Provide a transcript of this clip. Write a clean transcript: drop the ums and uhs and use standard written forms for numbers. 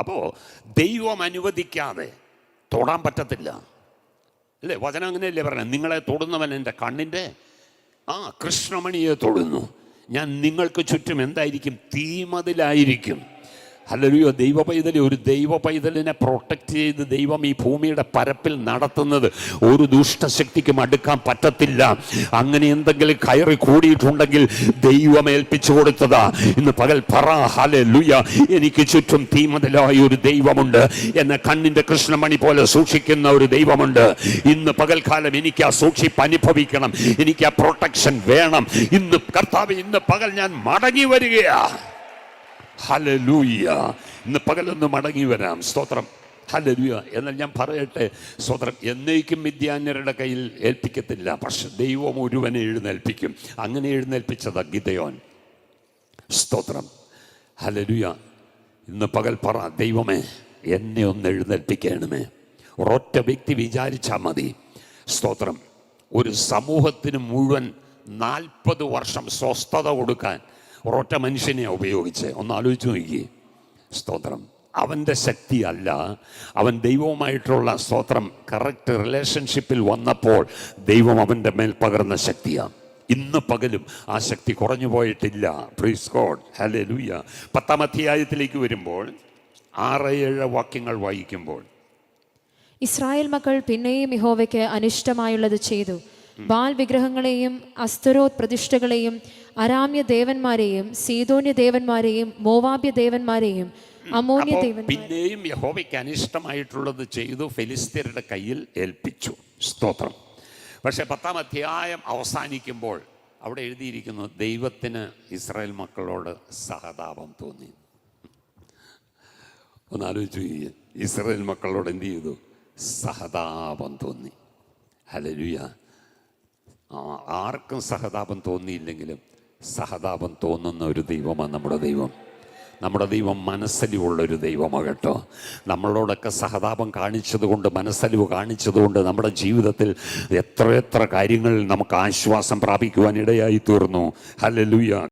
അപ്പോൾ ദൈവം അനുവദിക്കാതെ തൊടാൻ പറ്റത്തില്ല അല്ലേ? വചനം അങ്ങനെയല്ലേ പറഞ്ഞത്? നിങ്ങളെ തൊടുന്നവൻ എൻ്റെ കണ്ണിൻ്റെ കൃഷ്ണമണിയെ തൊടുന്നു. ഞാൻ നിങ്ങൾക്ക് ചുറ്റും എന്തായിരിക്കും? തീമതിലായിരിക്കും. ഹല്ലേലൂയ. ദൈവ പൈതൽ, ഒരു ദൈവ പൈതലിനെ പ്രൊട്ടക്റ്റ് ചെയ്ത് ദൈവം ഈ ഭൂമിയുടെ പരപ്പിൽ നടത്തുന്നത് ഒരു ദുഷ്ടശക്തിക്കും അടുക്കാൻ പറ്റത്തില്ല. അങ്ങനെ എന്തെങ്കിലും കയറി കൂടിയിട്ടുണ്ടെങ്കിൽ ദൈവം ഏൽപ്പിച്ചു കൊടുത്തതാ. ഇന്ന് പകൽ പറ ഹല്ലേലൂയ, എനിക്ക് ചുറ്റും തീമതിലായ ഒരു ദൈവമുണ്ട്. എന്നെ കണ്ണിന്റെ കൃഷ്ണമണി പോലെ സൂക്ഷിക്കുന്ന ഒരു ദൈവമുണ്ട്. ഇന്ന് പകൽക്കാലം എനിക്ക് ആ സൂക്ഷിപ്പ് അനുഭവിക്കണം. എനിക്ക് ആ പ്രൊട്ടക്ഷൻ വേണം. ഇന്ന് കർത്താവ്, ഇന്ന് പകൽ ഞാൻ മടങ്ങി വരികയാ. ഹല്ലേലൂയ. ഇന്ന് പകലൊന്ന് മടങ്ങി വരാം. സ്തോത്രം. ഹല്ലേലൂയ. എന്നാൽ ഞാൻ പറയട്ടെ, സ്തോത്രം, എന്നേക്കും മിദ്യാന്യരുടെ കയ്യിൽ ഏൽപ്പിക്കത്തില്ല. പക്ഷെ ദൈവം ഒരുവനെ എഴുന്നേൽപ്പിക്കും. അങ്ങനെ എഴുന്നേൽപ്പിച്ചതാ ഗിദെയോൻ. സ്തോത്രം. ഹല്ലേലൂയ. ഇന്ന് പകൽ പറ, ദൈവമേ എന്നെ ഒന്ന് എഴുന്നേൽപ്പിക്കണമേ. ഒരൊറ്റ വ്യക്തി വിചാരിച്ചാൽ മതി. സ്തോത്രം. ഒരു സമൂഹത്തിന് മുഴുവൻ 40 വർഷം സ്വസ്ഥത കൊടുക്കാൻ ഒരൊറ്റ മനുഷ്യനെ ഉപയോഗിച്ച് ഒന്ന് ആലോചിച്ച് നോക്കി. സ്തോത്രം. അവൻ്റെ ശക്തിയല്ല, അവൻ ദൈവവുമായിട്ടുള്ള സ്തോത്രം കറക്റ്റ് റിലേഷൻഷിപ്പിൽ വന്നപ്പോൾ ദൈവം അവൻ്റെ മേൽ പകർന്ന ശക്തിയാണ്. ഇന്ന് പകലും ആ ശക്തി കുറഞ്ഞു പോയിട്ടില്ല. Praise God. ഹല്ലേലൂയ. 10-ാം അധ്യായത്തിലേക്ക് വരുമ്പോൾ 6-7 വാക്യങ്ങൾ വായിക്കുമ്പോൾ, ഇസ്രായേൽ മക്കൾ പിന്നെയും യഹോവയ്ക്ക് അനിഷ്ടമായുള്ളത് ചെയ്തു. ബാൽ വിഗ്രഹങ്ങളെയും അസ്തരോത്ത് പ്രതിഷ്ഠകളെയും അരാമ്യ ദേവന്മാരെയും സീദോന്യ ദേവന്മാരെയും മോവാബ്യ ദേവന്മാരെയും അമ്മോന്യ ദേവന്മാരെയും പിന്നെയും യഹോവയ്ക്ക് അനിഷ്ടമായിട്ടുള്ളത് ചെയ്തു, ഫെലിസ്ത്യരുടെ കയ്യിൽ ഏൽപ്പിച്ചു. സ്തോത്രം. പക്ഷെ 10-ാം അധ്യായം അവസാനിക്കുമ്പോൾ അവിടെ എഴുതിയിരിക്കുന്നു, ദൈവത്തിന് ഇസ്രായേൽ മക്കളോട് സഹതാപം തോന്നി. ഒന്ന് ആലോചിച്ചു. ഇസ്രായേൽ മക്കളോട് എന്ത് ചെയ്തു? സഹതാപം തോന്നി. ഹല്ലേലൂയ. ആർക്കും സഹതാപം തോന്നിയില്ലെങ്കിലും സഹതാപം തോന്നുന്ന ഒരു ദൈവമാണ് നമ്മുടെ ദൈവം. നമ്മുടെ ദൈവം മനസ്സലിവുള്ളൊരു ദൈവമാണ് കേട്ടോ. നമ്മളോടൊക്കെ സഹതാപം കാണിച്ചതുകൊണ്ട്, മനസ്സലിവ് കാണിച്ചതുകൊണ്ട് നമ്മുടെ ജീവിതത്തിൽ എത്ര കാര്യങ്ങളിൽ നമുക്ക് ആശ്വാസം പ്രാപിക്കുവാൻ ഇടയായി തീർന്നു. ഹല്ലേലൂയ.